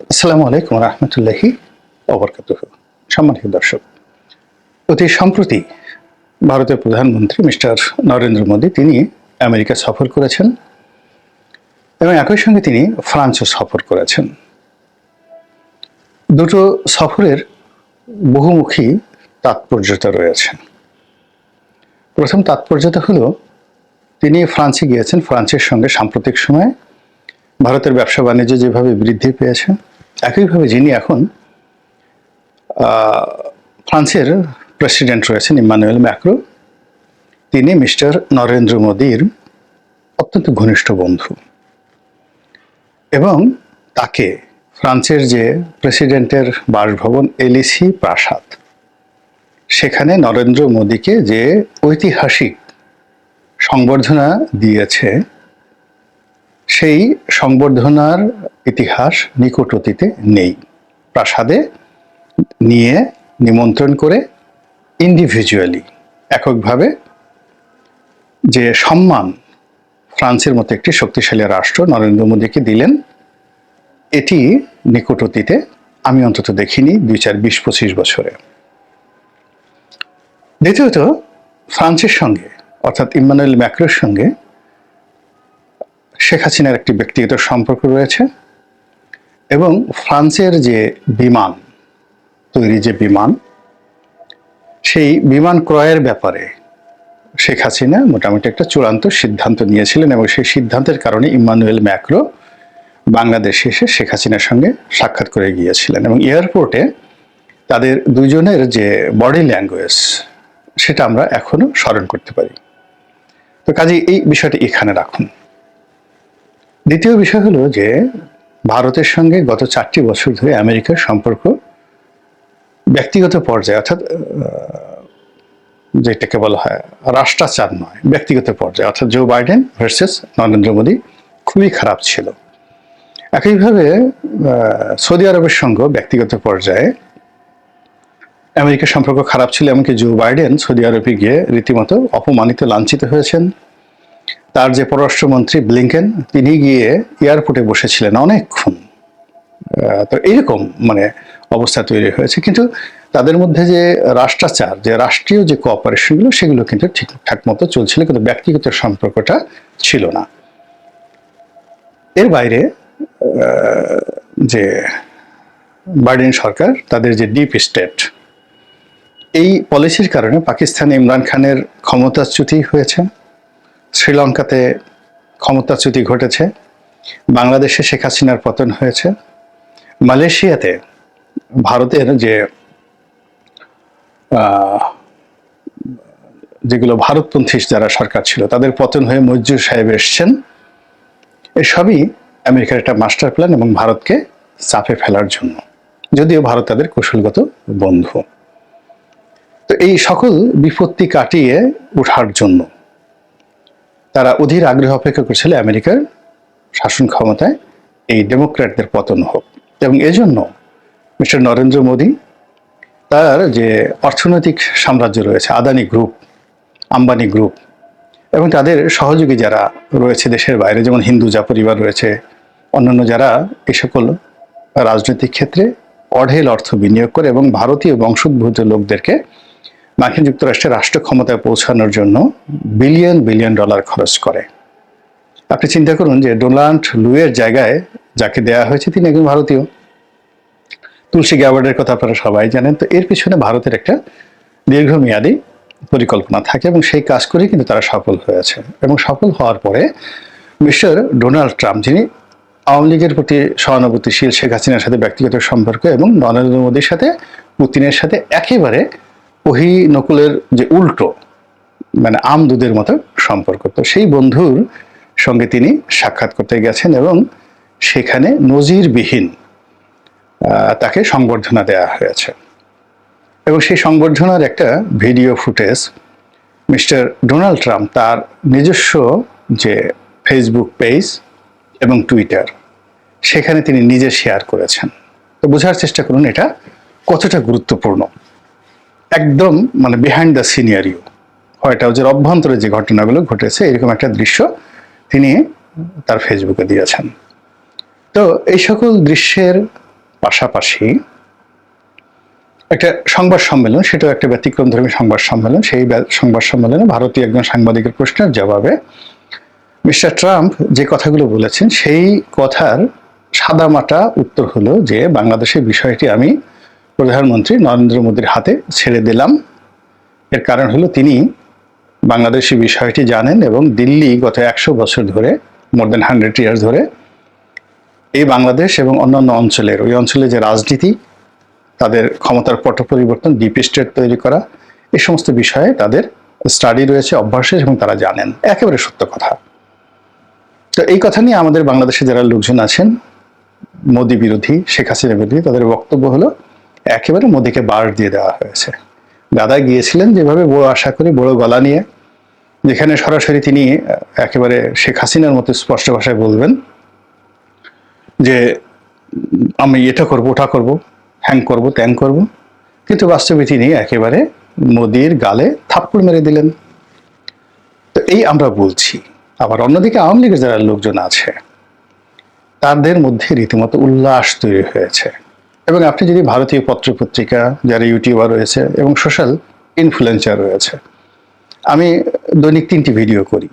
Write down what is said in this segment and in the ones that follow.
আসসালামু আলাইকুম রহমতুল্লাহি ওবরকাতুহু। সম্মানিত দর্শক, অতি সম্প্রতি ভারতের প্রধানমন্ত্রী মিস্টার নরেন্দ্র মোদী তিনি আমেরিকা সফর করেছেন এবং একই সঙ্গে তিনি ফ্রান্সও সফর করেছেন। দুটো সফরের বহুমুখী তাৎপর্যতা রয়েছে। প্রথম তাৎপর্যতা হলো তিনি ফ্রান্সে গিয়েছেন, ফ্রান্সের সঙ্গে সাম্প্রতিক সময়ে ভারতের ব্যবসা বাণিজ্য যেভাবে বৃদ্ধি পেয়েছে, একইভাবে যিনি এখন ফ্রান্সের প্রেসিডেন্ট রয়েছেন ইম্মানুয়েল ম্যাক্রো, তিনি মিস্টার নরেন্দ্র মোদীর অত্যন্ত ঘনিষ্ঠ বন্ধু এবং তাকে ফ্রান্সের যে প্রেসিডেন্টের বাসভবন এলিসি প্রাসাদ, সেখানে নরেন্দ্র মোদীকে যে ঐতিহাসিক সংবর্ধনা দিয়েছে, সেই সংবর্ধনার ইতিহাস নিকট অতীতে নেই। প্রাসাদে নিয়ে নিমন্ত্রণ করে ইন্ডিভিজুয়ালি এককভাবে যে সম্মান ফ্রান্সের মতো একটি শক্তিশালী রাষ্ট্র নরেন্দ্র মোদীকে দিলেন, এটি নিকট অতীতে আমি অন্তত দেখিনি 20-25 বছরে। দ্বিতীয়ত, ফ্রান্সের সঙ্গে অর্থাৎ ইম্মানুয়েল ম্যাক্রোর সঙ্গে শেখ হাসিনার একটি ব্যক্তিগত সম্পর্ক রয়েছে এবং ফ্রান্সের যে বিমান তৈরি, যে বিমান, সেই বিমান ক্রয়ের ব্যাপারে শেখ হাসিনা মোটামুটি একটা চূড়ান্ত সিদ্ধান্ত নিয়েছিলেন এবং সেই সিদ্ধান্তের কারণে ইম্মানুয়েল ম্যাক্রো বাংলাদেশে এসে শেখ হাসিনার সঙ্গে সাক্ষাৎ করে গিয়েছিলেন এবং এয়ারপোর্টে তাদের দুজনের যে বডি ল্যাঙ্গুয়েজ, সেটা আমরা এখনো স্মরণ করতে পারি। তো কাজেই এই বিষয়টি এখানে রাখুন। দ্বিতীয় বিষয় হলো যে ভারতের সঙ্গে গত 4টি বছর ধরে আমেরিকার সম্পর্ক ব্যক্তিগত পর্যায়ে, অর্থাৎ যেটাকে বলা হয় রাষ্ট্রাচার নয়, ব্যক্তিগত পর্যায়ে, অর্থাৎ Joe Biden versus Narendra Modi খুবই খারাপ ছিল। একইভাবে সৌদি আরবের সঙ্গে ব্যক্তিগত পর্যায়ে আমেরিকার সম্পর্ক খারাপ ছিল, এমনকি জো বাইডেন সৌদি আরবে গিয়ে রীতিমতো অপমানিত, লাঞ্ছিত হয়েছেন। তার যে পররাষ্ট্রমন্ত্রী ব্লিংকেন, তিনি গিয়ে এয়ারপোর্টে বসেছিলেন অনেকক্ষণ। তো এইরকম অবস্থা তৈরি হয়েছে, কিন্তু তাদের মধ্যে যে রাষ্ট্রাচার, যে রাষ্ট্রীয় যে কোঅপারেশনগুলো, সেগুলো কিন্তু ঠিকঠাক মতো চলছিল, কিন্তু ব্যক্তিগত সম্পর্কটা ছিল না। এর বাইরে যে বাইডেন সরকার, তাদের যে ডিপ স্টেট, এই পলিসির কারণে পাকিস্তানে ইমরান খানের ক্ষমতাচ্যুতি হয়েছে, শ্রীলঙ্কাতে ক্ষমতাচ্যুতি ঘটেছে, বাংলাদেশে শেখ হাসিনার পতন হয়েছে, মালয়েশিয়াতে ভারতের যেগুলো ভারতপন্থী যারা সরকার ছিল, তাদের পতন হয়ে মঞ্জুর সাহেব এসছেন। এসবই আমেরিকার একটা মাস্টার প্ল্যান এবং ভারতকে চাপে ফেলার জন্য, যদিও ভারত তাদের কৌশলগত বন্ধু। তো এই সকল বিপত্তি কাটিয়ে ওঠার জন্য তারা অধীর আগ্রহ অপেক্ষা করছিল আমেরিকার শাসন ক্ষমতায় এই ডেমোক্র্যাটদের পতন হোক, এবং এজন্য মিস্টার নরেন্দ্র মোদী তার যে অর্থনৈতিক সাম্রাজ্য রয়েছে, আদানি গ্রুপ, আম্বানি গ্রুপ, এবং তাদের সহযোগী যারা রয়েছে দেশের বাইরে, যেমন হিন্দুজা পরিবার রয়েছে, অন্যান্য যারা এই সকল রাজনৈতিক ক্ষেত্রে অঢেল অর্থ বিনিয়োগ করে এবং ভারতীয় বংশোদ্ভূত লোকদেরকে মার্কিন যুক্তরাষ্ট্রের রাষ্ট্র ক্ষমতায় পৌঁছানোর জন্য বিলিয়ন বিলিয়ন ডলার খরচ করে। আপনি চিন্তা করুন যে ডোনাল্ড লুয়ের জায়গায় যাকে দেয়া হয়েছে, তিনি একজন ভারতীয়। তুলসী গ্যাবার্ডের কথা আপনারা সবাই জানেন। তো এর পিছনে ভারতের একটা দীর্ঘমেয়াদী পরিকল্পনা থাকে এবং সেই কাজ করে কিন্তু তারা সফল হয়েছে। এবং সফল হওয়ার পরে মিস্টার ডোনাল্ড ট্রাম্প, যিনি আওয়ামী লীগের প্রতি সহানুভূতিশীল, শেখ হাসিনার সাথে ব্যক্তিগত সম্পর্ক এবং নরেন্দ্র মোদীর সাথে, পুতিনের সাথে একেবারে ওহি নকুলের যে উল্টো, আম দুধের মতো সম্পর্ক, তো সেই বন্ধুর সঙ্গে তিনি সাক্ষাৎ করতে গেছেন এবং সেখানে নজিরবিহীন তাকে সংবর্ধনা দেওয়া হয়েছে। এবং সেই সংবর্ধনার একটা video footage mister Donald Trump তার নিজস্ব যে ফেসবুক পেজ এবং টুইটার, সেখানে তিনি নিজে শেয়ার করেছেন। তো বোঝার চেষ্টা করুন এটা কতটা গুরুত্বপূর্ণ। একদম বিহাইন্ড দ্য সিনারিও, হোয়াইট হাউসের অভ্যন্তরে যে ঘটনাগুলো ঘটেছে, এরকম একটা দৃশ্য তিনি তার ফেসবুকে দিয়েছেন। তো এই সকল দৃশ্যের পাশাপাশি একটা সংবাদ সম্মেলন, সেটাও একটা ব্যতিক্রমধর্মী সংবাদ সম্মেলন। সেই সংবাদ সম্মেলনে ভারতীয় একজন সাংবাদিকের প্রশ্নের জবাবে মিস্টার ট্রাম্প যে কথাগুলো বলেছেন সেই কথার সাদামাটা উত্তর হলো যে বাংলাদেশের বিষয়টি আমি প্রধানমন্ত্রী নরেন্দ্র মোদীর হাতে ছেড়ে দিলাম। এর কারণ হলো তিনি বাংলাদেশি বিষয়টি জানেন এবং দিল্লি গত 100 বছর ধরে, মোর দেন 100 ইয়ার্স ধরে এই বাংলাদেশ এবং অন্যান্য অঞ্চলের, ওই অঞ্চলে যে রাজনীতি, তাদের ক্ষমতার পট পরিবর্তন, ডিপ স্টেট তৈরি করা, এই সমস্ত বিষয়ে তাদের স্টাডি রয়েছে, অভ্যাস রয়েছে এবং তারা জানেন। একেবারে সত্য কথা। তো এই কথা নিয়ে আমাদের বাংলাদেশে যারা লোকজন আছেন মোদি বিরোধী, শেখ হাসিনা বিরোধী, তাদের বক্তব্য হলো একেবারে মোদিকে বার দিয়ে দেওয়া হয়েছে। গাদায় গিয়েছিলেন যেভাবে বড় আশা করি, বড় গলা নিয়ে, যেখানে সরাসরি তিনি একেবারে শেখ হাসিনার মতো স্পষ্ট ভাষায় বলবেন যে আমি এটা করব, ওটা করব, হ্যাং করব, ত্যাং করব, কিন্তু বাস্তবে তিনি একেবারে মোদির গালে থাপ্পড় মেরে দিলেন। তো এই আমরা বলছি। আবার অন্যদিকে আওয়ামী লীগের যারা লোকজন আছে তাদের মধ্যে রীতিমতো উল্লাস তৈরি হয়েছে। এবং আপনি যদি ভারতীয় পত্রপত্রিকা, যারা ইউটিউবার রয়েছে এবং সোশ্যাল ইনফ্লুয়েন্সার রয়েছে, আমি দৈনিক 3টি ভিডিও করি।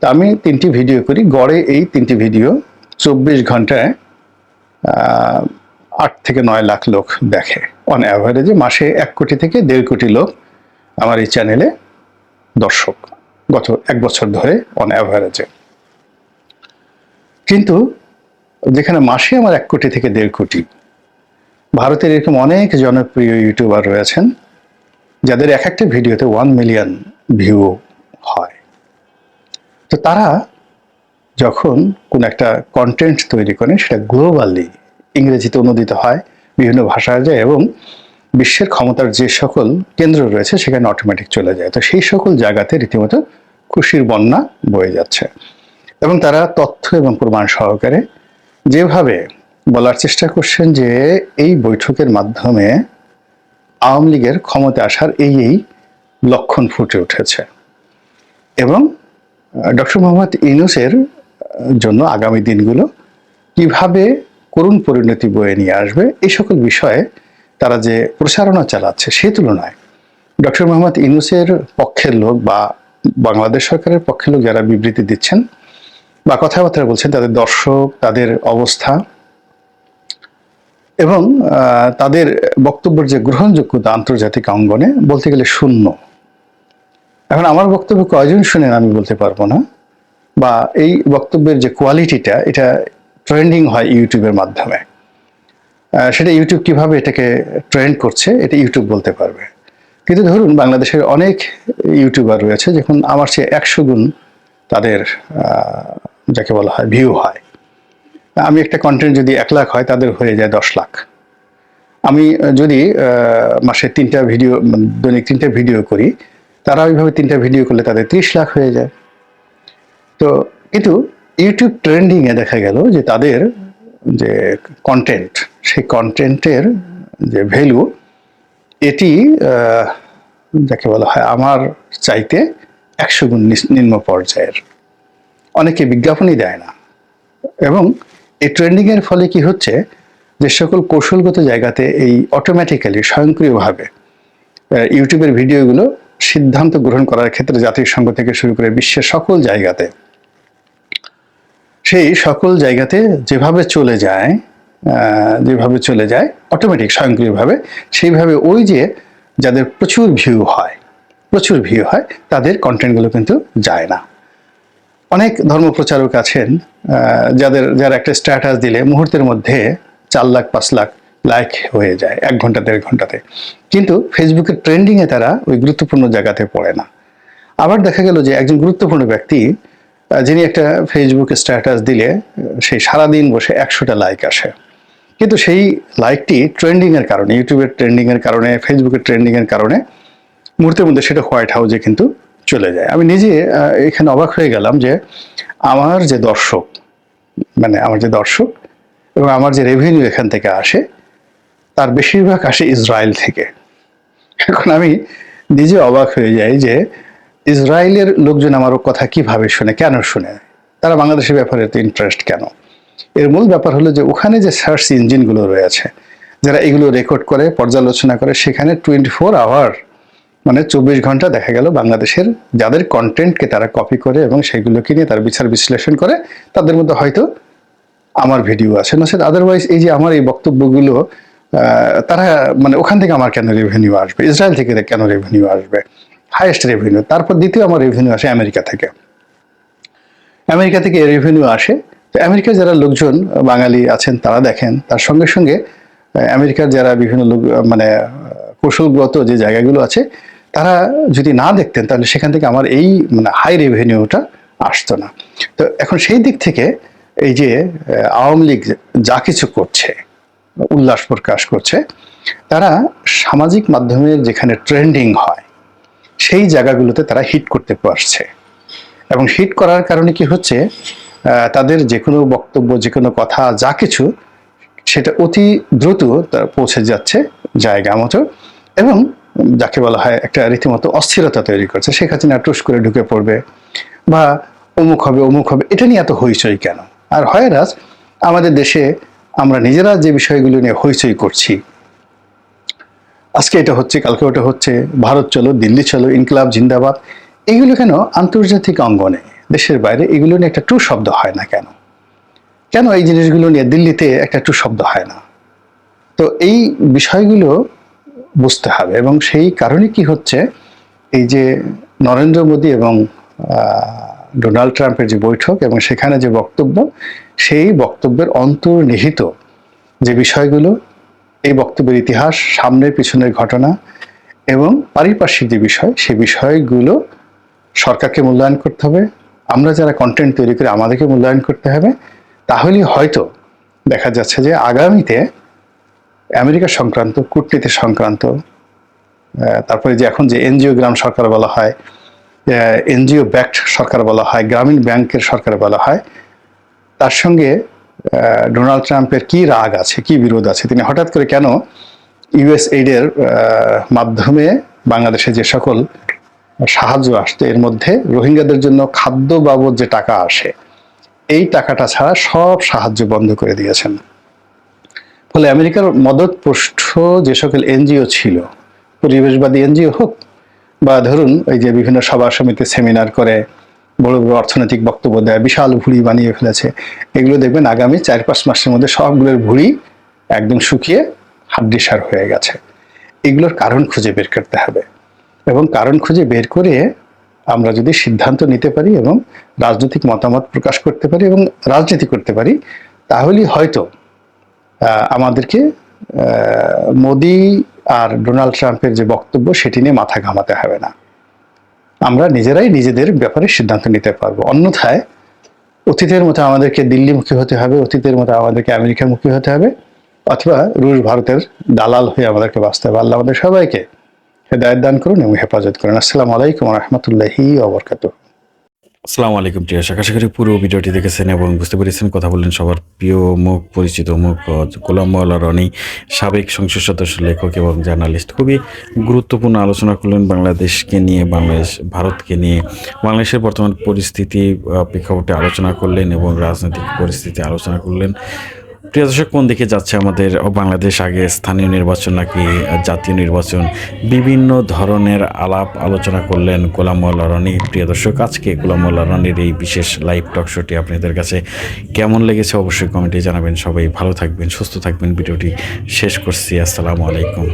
তা আমি 3টি ভিডিও করি, গড়ে এই 3টি ভিডিও 24 ঘন্টায় 8 থেকে 9 লাখ লোক দেখে। অন অ্যাভারেজে মাসে 1 কোটি থেকে 1.5 কোটি লোক আমার এই চ্যানেলে দর্শক, গত 1 বছর ধরে অন অ্যাভারেজে। কিন্তু যেখানে মাসে আমার 1 কোটি থেকে 1.5 কোটি, ভারতের এরকম অনেক জনপ্রিয় ইউটিউবার রয়েছেন যাদের এক একটা ভিডিওতে 1 মিলিয়ন ভিউ হয়। তো তারা যখন কোন একটা কন্টেন্ট তৈরি করেন, সেটা গ্লোবালি ইংরেজিতে অনুদিত হয়, বিভিন্ন ভাষায় যায় এবং বিশ্বের ক্ষমতার যে সকল কেন্দ্র রয়েছে সেখানে অটোমেটিক চলে যায়। তো সেই সকল জায়গাতে রীতিমতো খুশির বন্যা বয়ে যাচ্ছে এবং তারা তথ্য এবং প্রমাণ সহকারে যেভাবে বলার চেষ্টা করছেন যে এই বৈঠকের মাধ্যমে আওয়ামী লীগের ক্ষমতা আসার এই লক্ষণ ফুটে উঠেছে এবং ডক্টর মোহাম্মদ ইউনূসের জন্য আগামী দিনগুলো কিভাবে করুণ পরিণতি বয়ে নিয়ে আসবে, এই সকল বিষয়ে তারা যে প্রচারণা চালাচ্ছে, সেই তুলনায় ডক্টর মোহাম্মদ ইউনূসের পক্ষের লোক বা বাংলাদেশ সরকারের পক্ষের লোক যারা বিবৃতি দিচ্ছেন বা কথাবার্তা বলছেন, তাদের দর্শক, তাদের অবস্থা এবং তাদের বক্তব্যের যে গ্রহণযোগ্যতা আন্তর্জাতিক অঙ্গনে বলতে গেলে শূন্য। এখন আমার বক্তব্য কয়জন শুনেন আমি বলতে পারবো না, বা এই বক্তব্যের যে কোয়ালিটিটা, এটা ট্রেন্ডিং হয় ইউটিউবের মাধ্যমে, সেটা ইউটিউব কিভাবে এটাকে ট্রেন্ড করছে এটা ইউটিউব বলতে পারবে। কিন্তু ধরুন বাংলাদেশের অনেক ইউটিউবার রয়েছে যখন আমার চেয়ে 100 গুণ তাদের যাকে বলা হয় ভিউ হয়। আমি একটা কন্টেন্ট যদি 1 লাখ হয়, তাদের হয়ে যায় 10 লাখ। আমি যদি মাসে 3টা ভিডিও, দৈনিক 3টা ভিডিও করি, তারা ওইভাবে 3টা ভিডিও করলে তাদের 30 লাখ হয়ে যায়। তো কিন্তু ইউটিউব ট্রেন্ডিংয়ে দেখা গেল যে তাদের যে কন্টেন্ট, সেই কন্টেন্টের যে ভ্যালু, এটি যাকে বলা হয় আমার চাইতে 100 গুণ নিম্ন পর্যায়ের। অনেকে বিজ্ঞাপনই দেয় না। এবং এই ট্রেন্ডিংয়ের ফলে কি হচ্ছে, যে সকল কৌশলগত জায়গাতে এই অটোমেটিক্যালি স্বয়ংক্রিয়ভাবে ইউটিউবের ভিডিওগুলো সিদ্ধান্ত গ্রহণ করার ক্ষেত্রে জাতিসংঘ থেকে শুরু করে বিশ্বের সকল জায়গাতে, সেই সকল জায়গাতে যেভাবে চলে যায় অটোমেটিক স্বয়ংক্রিয়ভাবে, সেইভাবে ওই যে যাদের প্রচুর ভিউ হয় তাদের কন্টেন্টগুলো কিন্তু যায় না। অনেক ধর্মপ্রচারক আছেন যারা একটা স্ট্যাটাস দিলে মুহূর্তের মধ্যে 4 লাখ 5 লাখ লাইক হয়ে যায় 1 ঘন্টা 1.5 ঘন্টাতে, কিন্তু ফেসবুকের ট্রেন্ডিংয়ে তারা ওই গুরুত্বপূর্ণ জায়গাতে পড়ে না। আবার দেখা গেল যে একজন গুরুত্বপূর্ণ ব্যক্তি যিনি একটা ফেসবুকে স্ট্যাটাস দিলে সেই সারাদিন বসে 100টা লাইক আসে, কিন্তু সেই লাইকটি ট্রেন্ডিংয়ের কারণে, ইউটিউবের ট্রেন্ডিংয়ের কারণে, ফেসবুকের ট্রেন্ডিংয়ের কারণে মুহূর্তের মধ্যে সেটা হোয়াইট হাউসে কিন্তু চলে যায়। আমি নিজে এখানে অবাক হয়ে গেলাম যে আমার যে দর্শক এবং আমার যে রেভিনিউ এখান থেকে আসে, তার বেশিরভাগ আসে ইসরায়েল থেকে। এখন আমি নিজে অবাক হয়ে যাই যে ইসরায়েলের লোকজন আমার কথা কিভাবে শুনে, কেন শুনে, তারা বাংলাদেশের ব্যাপারে এত ইন্টারেস্ট কেন? এর মূল ব্যাপার হলো যে ওখানে যে সার্চ ইঞ্জিনগুলো রয়েছে, যারা এগুলো রেকর্ড করে পর্যালোচনা করে, সেখানে 24 আওয়ার মানে 24 ঘন্টা দেখা গেল বাংলাদেশের যাদের কন্টেন্টকে তারা কপি করে এবং সেগুলোকে নিয়ে তার বিচার বিশ্লেষণ করে, তাদের মধ্যে হয়তো আমার ভিডিও আছে, না সেটা আদারওয়াইজ এই যে আমার এই বক্তব্যগুলো তারা মানে ওখান থেকে আমার কেন রেভিনিউ আসবে, ইসরায়েল থেকে কেন রেভিনিউ আসবে, হাইয়েস্ট রেভিনিউ। তারপর দ্বিতীয় আমার রেভিনিউ আসে আমেরিকা থেকে। আমেরিকা থেকে রেভিনিউ আসে, তো আমেরিকার যারা লোকজন বাঙালি আছেন তারা দেখেন, তার সঙ্গে সঙ্গে আমেরিকার যারা বিভিন্ন লোক মানে কৌশলগত যে জায়গাগুলো আছে তারা যদি না দেখতেন তাহলে সেখান থেকে আমার এই মানে হাই রেভিনিউটা আসতো না। তো এখন সেই দিক থেকে এই যে আওয়ামী লীগ যা কিছু করছে, উল্লাস প্রকাশ করছে, তারা সামাজিক মাধ্যমের যেখানে ট্রেন্ডিং হয় সেই জায়গাগুলোতে তারা হিট করতে পারছে। এবং হিট করার কারণে কি হচ্ছে, তাদের যে কোনো বক্তব্য, যে কোনো কথা, যা কিছু সেটা অতি দ্রুত তারা পৌঁছে যাচ্ছে জায়গা মতো, এবং যাকে বলা হয় একটা রীতিমতো অস্থিরতা তৈরি করছে। শেখ হাসিনা টুস করে ঢুকে পড়বে বা অমুক হবে অমুক হবে, এটা নিয়ে এত হইচই কেন? আর হয় রাজ, আমাদের দেশে আমরা নিজেরা যে বিষয়গুলো নিয়ে হইচই করছি, আজকে এটা হচ্ছে, কালকে ওটা হচ্ছে, ভারত চলো, দিল্লি চলো, ইনকলাব জিন্দাবাদ, এগুলো কেন আন্তর্জাতিক অঙ্গনে, দেশের বাইরে এগুলো নিয়ে একটা টু শব্দ হয় না কেন? কেন এই জিনিসগুলো নিয়ে দিল্লিতে একটা টু শব্দ হয় না? তো এই বিষয়গুলো বুঝতে হবে। এবং সেই কারণে কি হচ্ছে, এই যে নরেন্দ্র মোদী এবং ডোনাল্ড ট্রাম্পের যে বৈঠক এবং সেখানে যে বক্তব্য, সেই বক্তব্যের অন্তর্নিহিত যে বিষয়গুলো, এই বক্তব্যের ইতিহাস, সামনের পিছনের ঘটনা এবং পারিপার্শ্বিক যে বিষয়, সেই বিষয়গুলো সরকারকে মূল্যায়ন করতে হবে। আমরা যারা কন্টেন্ট তৈরি করি আমাদেরকে মূল্যায়ন করতে হবে। তাহলেই হয়তো দেখা যাচ্ছে যে আগামীতে আমেরিকা সংক্রান্ত, কূটনীতি সংক্রান্ত, তারপরে যে এখন যে এনজিও গ্রাম সরকার বলা হয়, এনজিও ব্যাক্ট সরকার বলা হয়, গ্রামীণ ব্যাংকের সরকার বলা হয়, তার সঙ্গে ডোনাল্ড ট্রাম্পের কি রাগ আছে, কি বিরোধ আছে, তিনি হঠাৎ করে কেন ইউএসএইডের মাধ্যমে বাংলাদেশে যে সকল সাহায্য আসছে এর মধ্যে রোহিঙ্গাদের জন্য খাদ্য বাবদ যে টাকা আসে, এই টাকাটা ছাড়া সব সাহায্য বন্ধ করে দিয়েছেন। ফলে আমেরিকার মদতপুষ্ট যে সকল এনজিও ছিল, পরিবেশবাদী এনজিও হোক বা ধরুন ওই যে বিভিন্ন সভা সমিতি সেমিনার করে বড় বড় অর্থনৈতিক বক্তব্য দেয়, বিশাল ভুঁড়ি বানিয়ে ফেলেছে, এগুলো দেখবেন আগামী 4-5 মাসের মধ্যে সবগুলোর ভুঁড়ি একদম শুকিয়ে হাড্ডিসার হয়ে গেছে। এগুলোর কারণ খুঁজে বের করতে হবে, এবং কারণ খুঁজে বের করে আমরা যদি সিদ্ধান্ত নিতে পারি এবং রাজনৈতিক মতামত প্রকাশ করতে পারি এবং রাজনীতি করতে পারি, তাহলেই হয়তো আমাদেরকে মোদি আর ডোনাল্ড ট্রাম্পের যে বক্তব্য সেটি নিয়ে মাথা ঘামাতে হবে না। আমরা নিজেরাই নিজেদের ব্যাপারে সিদ্ধান্ত নিতে পারবো। অন্যথায় অতীতের মতো আমাদেরকে দিল্লিমুখী হতে হবে, অতীতের মতো আমাদেরকে আমেরিকামুখী হতে হবে, অথবা রুশ ভারতের দালাল হয়ে আমাদেরকে বাঁচতে হবে। আল্লাহ আমাদের সবাইকে হেদায়েত দান করুন এবং হেফাজত করুন। আসসালামু আলাইকুম ওয়া রাহমাতুল্লাহি ওয়া বারাকাতুহু। আসসালামু আলাইকুম প্রিয়, আশা করি পুরো ভিডিওটি দেখেছেন এবং বুঝতে পেরেছেন। কথা বললেন সবার প্রিয় মুখ, পরিচিত মুখ, গোলাম মাওলা রনি, সাবেক সংসদ সদস্য, লেখক এবং জার্নালিস্ট। খুবই গুরুত্বপূর্ণ আলোচনা করলেন বাংলাদেশকে নিয়ে, বাংলাদেশ ভারতকে নিয়ে, বাংলাদেশের বর্তমান পরিস্থিতি প্রেক্ষাপটে আলোচনা করলেন এবং রাজনৈতিক পরিস্থিতি আলোচনা করলেন। প্রিয় দর্শক, কোন দিকে যাচ্ছে আমাদের বাংলাদেশ, আগে স্থানীয় নির্বাচন নাকি জাতীয় নির্বাচন, বিভিন্ন ধরনের আলাপ আলোচনা করলেন গোলাম মাওলা রনি। প্রিয় দর্শক, আজকে গোলাম মাওলা রনির এই বিশেষ লাইভ টক শোটি আপনাদের কাছে কেমন লেগেছে অবশ্যই কমেন্টে জানাবেন। সবাই ভালো থাকবেন, সুস্থ থাকবেন। ভিডিওটি শেষ করছি। আসসালামু আলাইকুম।